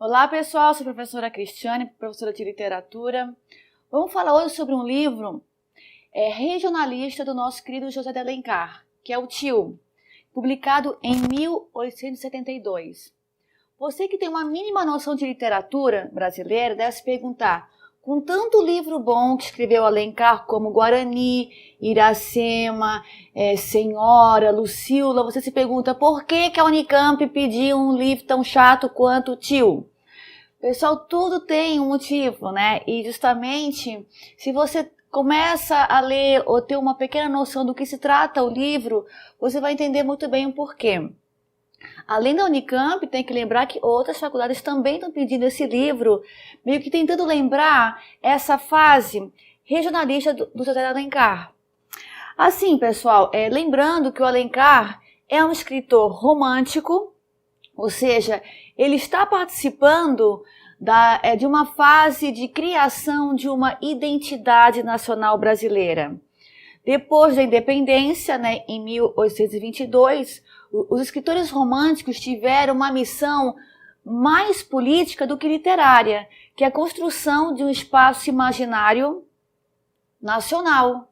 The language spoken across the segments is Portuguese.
Olá pessoal, sou a professora Cristiane, professora de literatura. Vamos falar hoje sobre um livro regionalista do nosso querido José de Alencar, que é o Tio, publicado em 1872. Você que tem uma mínima noção de literatura brasileira deve se perguntar, com tanto livro bom que escreveu Alencar, como Guarani, Iracema, Senhora, Lucila, você se pergunta por que a Unicamp pediu um livro tão chato quanto o Tio? Pessoal, tudo tem um motivo, né? E justamente, se você começa a ler ou ter uma pequena noção do que se trata o livro, você vai entender muito bem o porquê. Além da Unicamp, tem que lembrar que outras faculdades também estão pedindo esse livro, meio que tentando lembrar essa fase regionalista do José de Alencar. Assim, pessoal, lembrando que o Alencar é um escritor romântico, ou seja, ele está participando de uma fase de criação de uma identidade nacional brasileira. Depois da independência, né, em 1822, os escritores românticos tiveram uma missão mais política do que literária, que é a construção de um espaço imaginário nacional.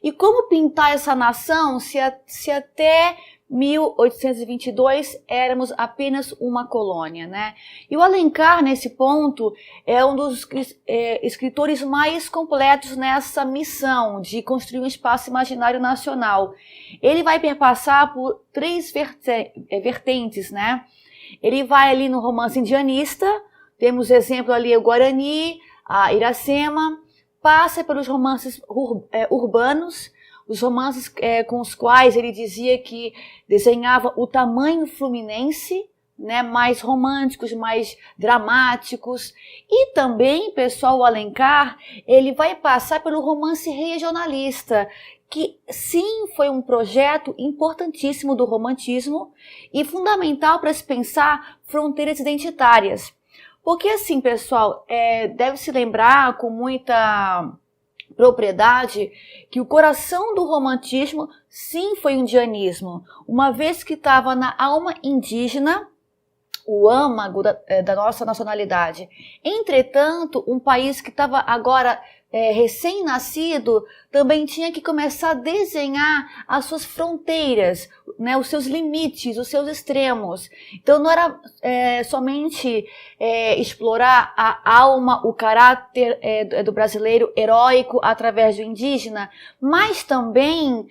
E como pintar essa nação se até 1822 éramos apenas uma colônia, né? E o Alencar, nesse ponto, é um dos escritores mais completos nessa missão de construir um espaço imaginário nacional. Ele vai perpassar por três vertentes, né? Ele vai ali no romance indianista, temos exemplo ali o Guarani, a Iracema, passa pelos romances urbanos, os romances com os quais ele dizia que desenhava o tamanho fluminense, né, mais românticos, mais dramáticos. E também, pessoal, o Alencar, ele vai passar pelo romance regionalista, que sim foi um projeto importantíssimo do romantismo e fundamental para se pensar fronteiras identitárias. Porque assim, pessoal, deve se lembrar com muita propriedade que o coração do romantismo sim foi o indianismo, uma vez que estava na alma indígena o âmago da nossa nacionalidade. Entretanto, um país que estava agora recém-nascido também tinha que começar a desenhar as suas fronteiras, né, os seus limites, os seus extremos. Então não era somente explorar a alma, o caráter do brasileiro heróico através do indígena, mas também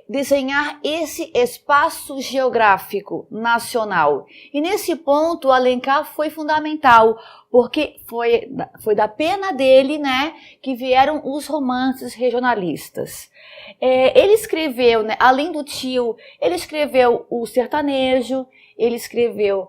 desenhar esse espaço geográfico nacional. E nesse ponto o Alencar foi fundamental, porque foi da pena dele, né, que vieram os romances regionalistas. Ele escreveu, né, além do Tio, ele escreveu o sertanejo, ele escreveu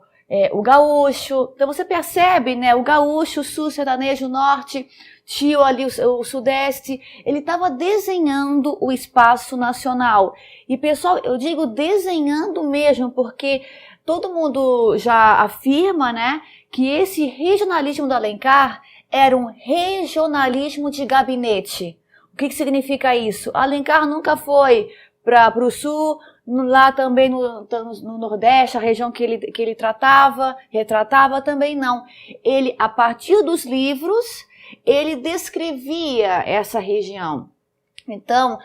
o gaúcho. Então você percebe, né, o gaúcho, o sul, o sertanejo, o norte, Tio ali, o sudeste, ele estava desenhando o espaço nacional. E pessoal, eu digo desenhando mesmo, porque todo mundo já afirma, né, que esse regionalismo do Alencar era um regionalismo de gabinete. O que significa isso? Alencar nunca foi para o sul, lá também no Nordeste, a região que ele retratava também não. Ele, a partir dos livros, ele descrevia essa região. Então,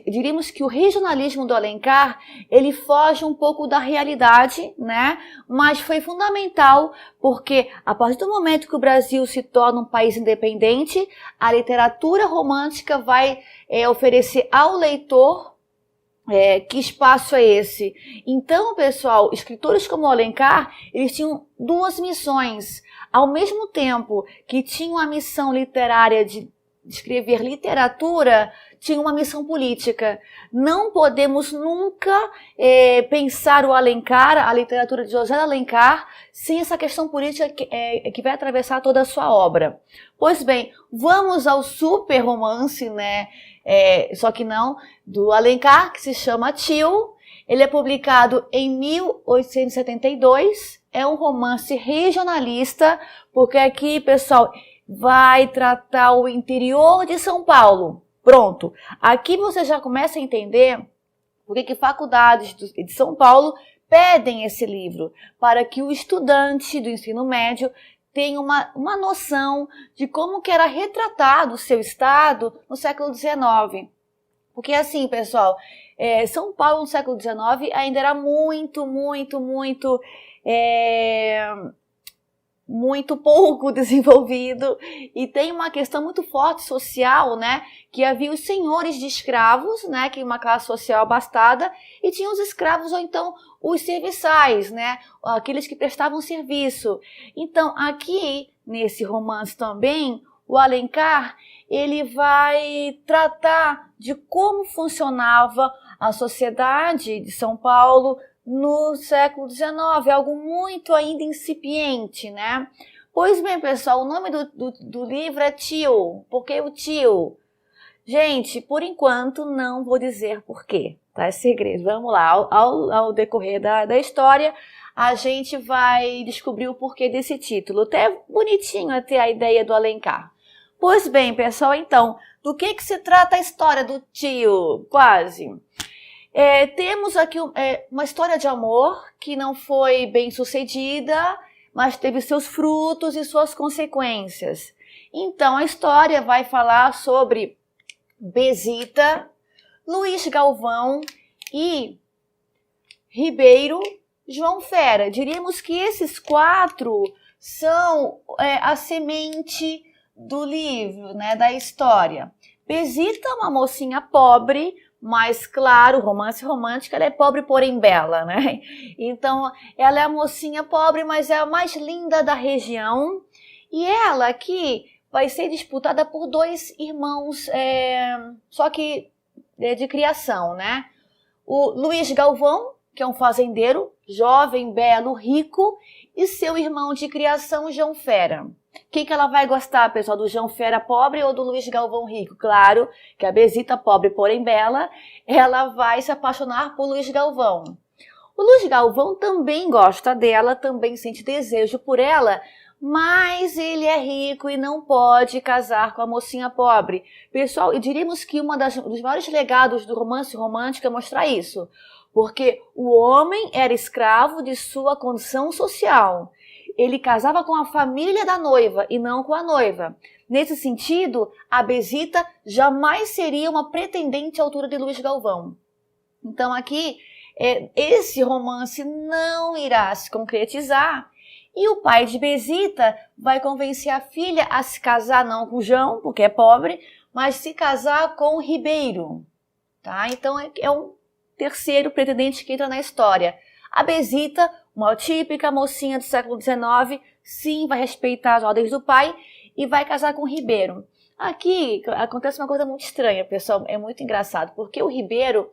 diríamos que o regionalismo do Alencar, ele foge um pouco da realidade, né? Mas foi fundamental porque a partir do momento que o Brasil se torna um país independente, a literatura romântica vai oferecer ao leitor que espaço é esse. Então, pessoal, escritores como o Alencar, eles tinham duas missões. Ao mesmo tempo que tinham a missão literária de escrever literatura, tinha uma missão política. Não podemos nunca pensar o Alencar, a literatura de José de Alencar, sem essa questão política que vai atravessar toda a sua obra. Pois bem, vamos ao super romance, né? Só que não, do Alencar, que se chama Tio. Ele é publicado em 1872, é um romance regionalista, porque aqui, pessoal, vai tratar o interior de São Paulo. Pronto. Aqui você já começa a entender por que faculdades de São Paulo pedem esse livro para que o estudante do ensino médio tenha uma noção de como que era retratado o seu estado no século XIX. Porque assim, pessoal, São Paulo no século XIX ainda era muito pouco desenvolvido, e tem uma questão muito forte social, né, que havia os senhores de escravos, né, que é uma classe social abastada, e tinha os escravos ou então os serviçais, né, aqueles que prestavam serviço. Então, aqui nesse romance também, o Alencar, ele vai tratar de como funcionava a sociedade de São Paulo no século XIX, algo muito ainda incipiente, né? Pois bem, pessoal, o nome do livro é Tio. Por que o Tio? Gente, por enquanto não vou dizer por quê, tá? É segredo. Vamos lá, ao decorrer da história, a gente vai descobrir o porquê desse título. Até bonitinho até a ideia do Alencar. Pois bem, pessoal, então, do que se trata a história do Tio? Quase. Temos aqui uma história de amor que não foi bem sucedida, mas teve seus frutos e suas consequências. Então, a história vai falar sobre Bezita, Luiz Galvão e Ribeiro João Fera. Diríamos que esses 4 são a semente do livro, né, da história. Bezita é uma mocinha pobre, mas claro, romance romântico, ela é pobre porém bela, né? Então, ela é a mocinha pobre, mas é a mais linda da região, e ela aqui vai ser disputada por 2 irmãos, só que de criação, né? O Luiz Galvão, que é um fazendeiro, jovem, belo, rico, e seu irmão de criação, João Fera. Quem que ela vai gostar, pessoal? Do João Fera pobre ou do Luiz Galvão rico? Claro que a Bezita pobre, porém bela, ela vai se apaixonar por Luiz Galvão. O Luiz Galvão também gosta dela, também sente desejo por ela, mas ele é rico e não pode casar com a mocinha pobre. Pessoal, e diríamos que dos maiores legados do romance romântico é mostrar isso, porque o homem era escravo de sua condição social. Ele casava com a família da noiva e não com a noiva. Nesse sentido, a Bezita jamais seria uma pretendente à altura de Luiz Galvão. Então aqui, esse romance não irá se concretizar, e o pai de Bezita vai convencer a filha a se casar não com o João, porque é pobre, mas se casar com o Ribeiro. Tá? Então é um terceiro pretendente que entra na história. A Bezita, uma típica mocinha do século XIX, sim, vai respeitar as ordens do pai e vai casar com o Ribeiro. Aqui acontece uma coisa muito estranha, pessoal, é muito engraçado, porque o Ribeiro,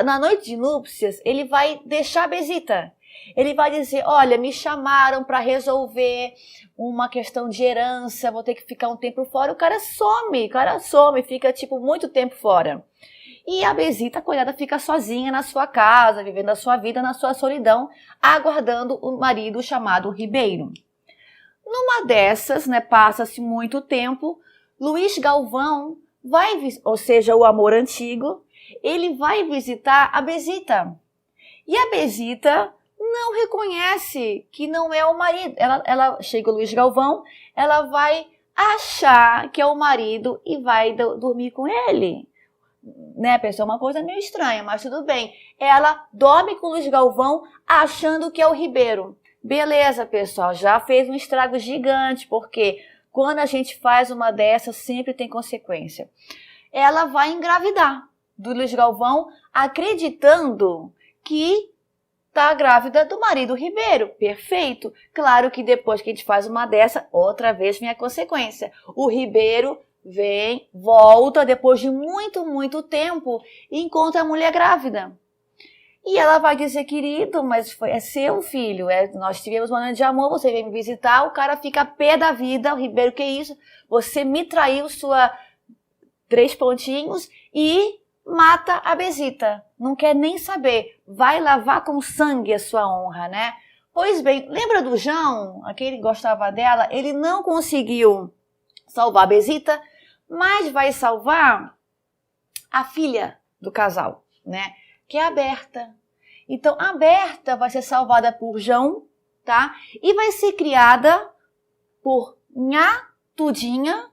na noite de núpcias, ele vai deixar a Bezita. Ele vai dizer, olha, me chamaram para resolver uma questão de herança, vou ter que ficar um tempo fora. O cara some, fica tipo muito tempo fora. E a Bezita, coitada, fica sozinha na sua casa, vivendo a sua vida na sua solidão, aguardando o marido chamado Ribeiro. Numa dessas, né, passa-se muito tempo, Luiz Galvão ou seja, o amor antigo, ele vai visitar a Bezita. E a Bezita não reconhece que não é o marido. Ela chega o Luiz Galvão, ela vai achar que é o marido e vai dormir com ele. Né, pessoal? Uma coisa meio estranha, mas tudo bem. Ela dorme com o Luiz Galvão achando que é o Ribeiro. Beleza, pessoal, já fez um estrago gigante, porque quando a gente faz uma dessas, sempre tem consequência. Ela vai engravidar do Luiz Galvão, acreditando que está grávida do marido Ribeiro. Perfeito. Claro que depois que a gente faz uma dessa, outra vez vem a consequência. O Ribeiro volta depois de muito tempo e encontra a mulher grávida. E ela vai dizer, querido, mas é seu filho, nós tivemos uma noite de amor, você veio me visitar, o cara fica pé da vida, o Ribeiro, que isso? Você me traiu, sua 3 pontinhos, e mata a Bezita. Não quer nem saber, vai lavar com sangue a sua honra, né? Pois bem, lembra do João, aquele que gostava dela, ele não conseguiu salvar a Bezita, mas vai salvar a filha do casal, né? Que é a Berta. Então, a Berta vai ser salvada por João, tá? E vai ser criada por Nhá Tudinha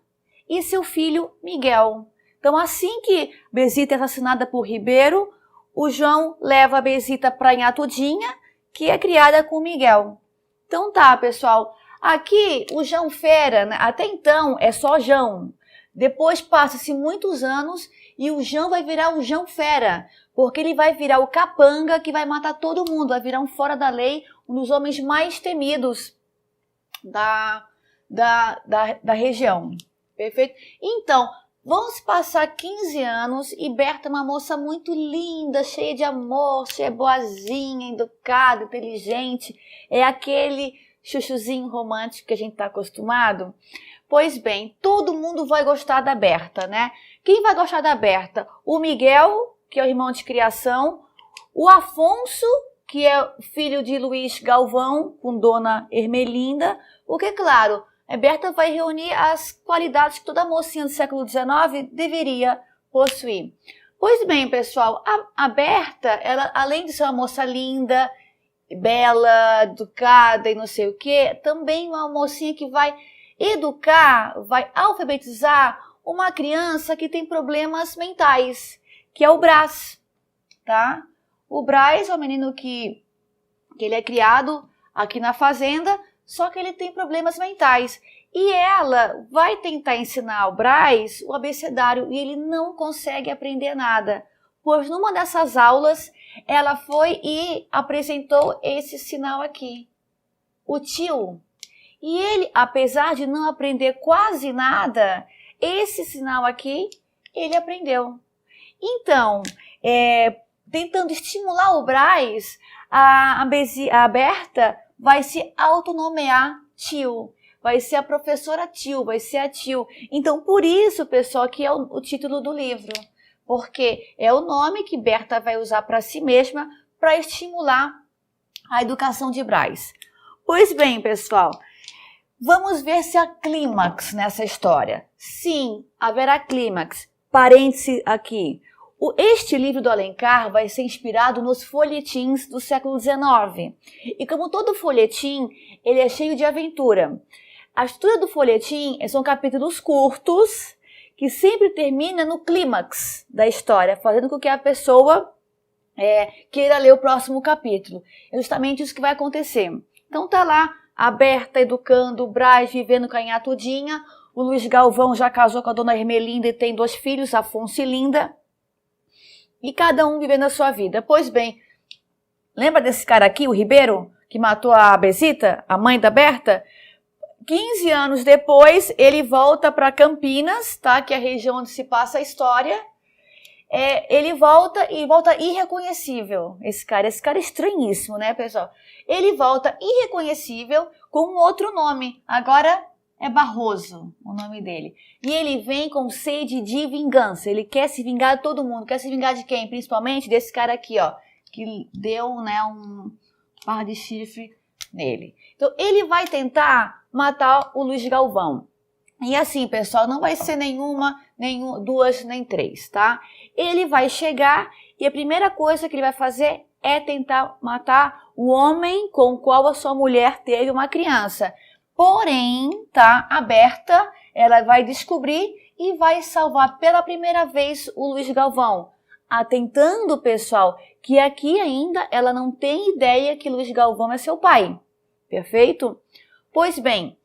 e seu filho Miguel. Então, assim que Bezita é assassinada por Ribeiro, o João leva a Bezita para Nhá Tudinha, que é criada com Miguel. Então tá, pessoal. Aqui, o João Fera, né? Até então é só João. Depois passa-se muitos anos e o João vai virar o João Fera, porque ele vai virar o capanga que vai matar todo mundo, vai virar um fora da lei, um dos homens mais temidos da região. Perfeito? Então, vão se passar 15 anos e Berta é uma moça muito linda, cheia de amor, cheia boazinha, educada, inteligente. É aquele chuchuzinho romântico que a gente está acostumado. Pois bem, todo mundo vai gostar da Berta, né? Quem vai gostar da Berta? O Miguel, que é o irmão de criação, o Afonso, que é filho de Luiz Galvão, com Dona Ermelinda, porque, claro, a Berta vai reunir as qualidades que toda mocinha do século XIX deveria possuir. Pois bem, pessoal, a Berta, ela, além de ser uma moça linda, bela, educada e não sei o quê, também uma mocinha que vai educar, vai alfabetizar uma criança que tem problemas mentais, que é o Brás, tá? O Brás é um menino que ele é criado aqui na fazenda, só que ele tem problemas mentais. E ela vai tentar ensinar ao Brás o abecedário e ele não consegue aprender nada. Pois numa dessas aulas, ela foi e apresentou esse sinal aqui, o tio. E ele, apesar de não aprender quase nada, esse sinal aqui, ele aprendeu. Então, tentando estimular o Brás, a Berta vai se autonomear tio. Vai ser a professora tio, vai ser a tio. Então, por isso, pessoal, que é o título do livro. Porque é o nome que Berta vai usar para si mesma para estimular a educação de Brás. Pois bem, pessoal, vamos ver se há clímax nessa história. Sim, haverá clímax. Parêntese aqui. Este livro do Alencar vai ser inspirado nos folhetins do século XIX. E como todo folhetim, ele é cheio de aventura. A estrutura do folhetim são capítulos curtos, que sempre termina no clímax da história, fazendo com que a pessoa queira ler o próximo capítulo. É justamente isso que vai acontecer. Então tá lá a Berta educando, o Brás vivendo com a Nhá Tudinha, o Luiz Galvão já casou com a Dona Ermelinda e tem 2 filhos, Afonso e Linda, e cada um vivendo a sua vida. Pois bem, lembra desse cara aqui, o Ribeiro, que matou a Bezita, a mãe da Berta? 15 anos depois, ele volta para Campinas, tá? Que é a região onde se passa a história. Ele volta e volta irreconhecível. Esse cara é estranhíssimo, né, pessoal? Ele volta irreconhecível com um outro nome. Agora é Barroso, o nome dele. E ele vem com sede de vingança. Ele quer se vingar de todo mundo. Quer se vingar de quem? Principalmente desse cara aqui, ó, que deu, né, um par de chifre nele. Então, ele vai tentar matar o Luiz Galvão. E assim, pessoal, não vai ser nenhuma, 2, nem 3, tá? Ele vai chegar e a primeira coisa que ele vai fazer é tentar matar o homem com o qual a sua mulher teve uma criança. Porém, tá, a Berta, ela vai descobrir e vai salvar pela primeira vez o Luiz Galvão. Atentando, pessoal, que aqui ainda ela não tem ideia que Luiz Galvão é seu pai. Perfeito? Pois bem,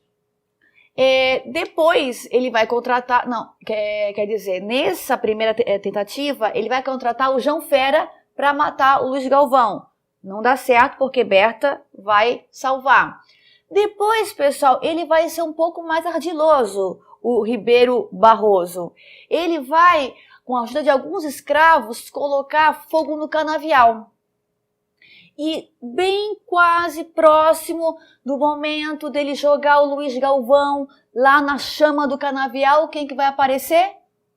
depois ele vai contratar, quer dizer, nessa primeira tentativa, ele vai contratar o João Fera para matar o Luiz Galvão. Não dá certo porque Berta vai salvar. Depois, pessoal, ele vai ser um pouco mais ardiloso, o Ribeiro Barroso. Ele vai, com a ajuda de alguns escravos, colocar fogo no canavial. E bem quase próximo do momento dele jogar o Luiz Galvão lá na chama do canavial, quem que vai aparecer?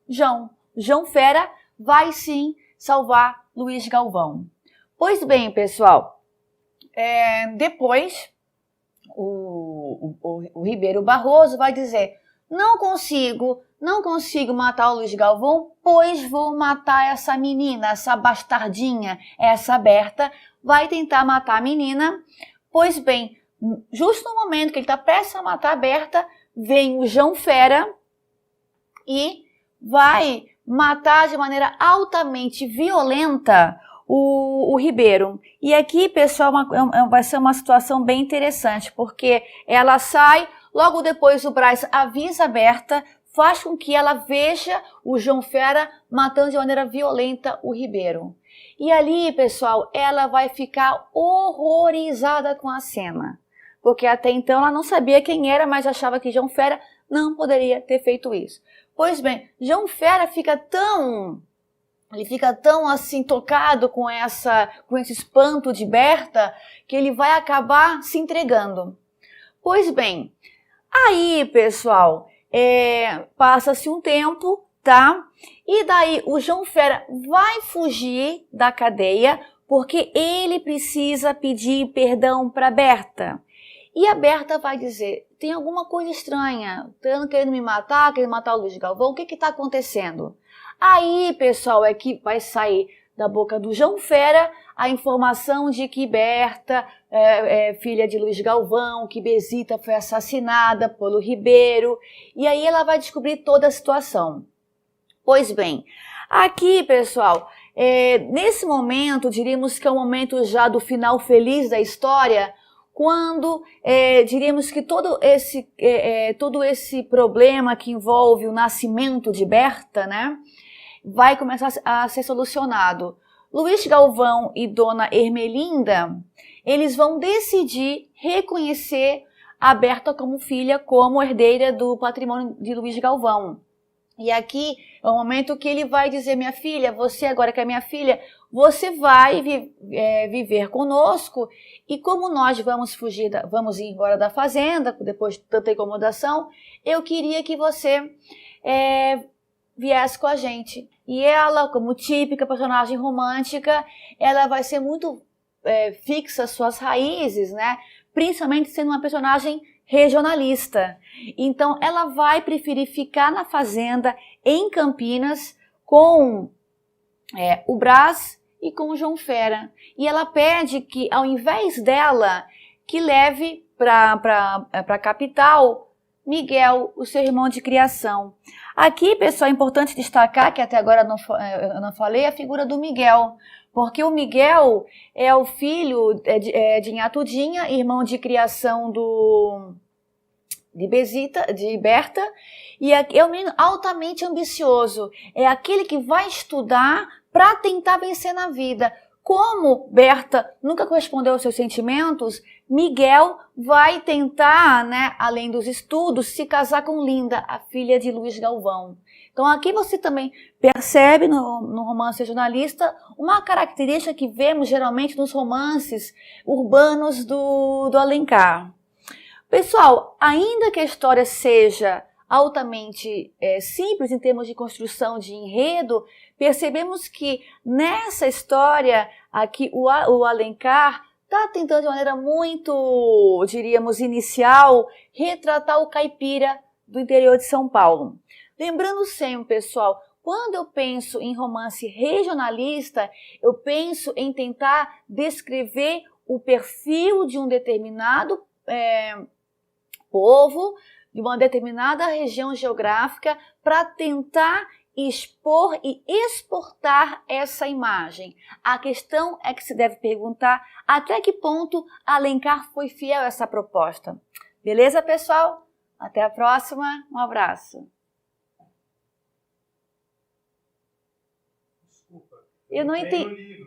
João Fera vai sim salvar Luiz Galvão. Pois bem, pessoal, depois o Ribeiro Barroso vai dizer: não consigo, não consigo matar o Luiz Galvão, pois vou matar essa menina, essa bastardinha, essa Berta, vai tentar matar a menina. Pois bem, justo no momento que ele está prestes a matar a Berta, vem o João Fera e vai matar de maneira altamente violenta o Ribeiro. E aqui, pessoal, vai ser uma situação bem interessante, porque ela sai, logo depois o Brás avisa a Berta, faz com que ela veja o João Fera matando de maneira violenta o Ribeiro. E ali, pessoal, ela vai ficar horrorizada com a cena, porque até então ela não sabia quem era, mas achava que João Fera não poderia ter feito isso. Pois bem, João Fera fica tão assim tocado com esse espanto de Berta, que ele vai acabar se entregando. Pois bem, aí, pessoal, passa-se um tempo, tá? E daí o João Fera vai fugir da cadeia porque ele precisa pedir perdão para Berta. E a Berta vai dizer, tem alguma coisa estranha, estão querendo me matar, querendo matar o Luiz Galvão, o que está acontecendo? Aí, pessoal, é que vai sair da boca do João Fera a informação de que Berta é filha de Luiz Galvão, que Bezita foi assassinada pelo Ribeiro, e aí ela vai descobrir toda a situação. Pois bem, aqui, pessoal, nesse momento, diríamos que é o momento já do final feliz da história, quando diríamos que todo esse problema que envolve o nascimento de Berta, né, vai começar a ser solucionado. Luiz Galvão e Dona Ermelinda, eles vão decidir reconhecer a Berta como filha, como herdeira do patrimônio de Luiz Galvão. E aqui é o momento que ele vai dizer, minha filha, você agora que é minha filha, você vai viver conosco, e como nós vamos ir embora da fazenda, depois de tanta incomodação, eu queria que você viesse com a gente. E ela, como típica personagem romântica, ela vai ser muito fixa às suas raízes, né? Principalmente sendo uma personagem regionalista. Então, ela vai preferir ficar na fazenda em Campinas com o Brás e com o João Fera. E ela pede que, ao invés dela, que leve para a capital Miguel, o seu irmão de criação. Aqui, pessoal, é importante destacar, que até agora eu não falei, a figura do Miguel. Porque o Miguel é o filho de Inhatudinha, irmão de criação de Berta, e é um menino altamente ambicioso. É aquele que vai estudar para tentar vencer na vida. Como Berta nunca correspondeu aos seus sentimentos, Miguel vai tentar, né, além dos estudos, se casar com Linda, a filha de Luiz Galvão. Então aqui você também percebe no romance regionalista uma característica que vemos geralmente nos romances urbanos do Alencar. Pessoal, ainda que a história seja altamente simples em termos de construção de enredo, percebemos que nessa história aqui o Alencar está tentando de maneira muito, diríamos, inicial, retratar o caipira do interior de São Paulo. Lembrando sempre, pessoal, quando eu penso em romance regionalista, eu penso em tentar descrever o perfil de um determinado povo, de uma determinada região geográfica, para tentar expor e exportar essa imagem. A questão é que se deve perguntar até que ponto Alencar foi fiel a essa proposta. Beleza, pessoal? Até a próxima. Um abraço. Desculpa. Eu não entendi.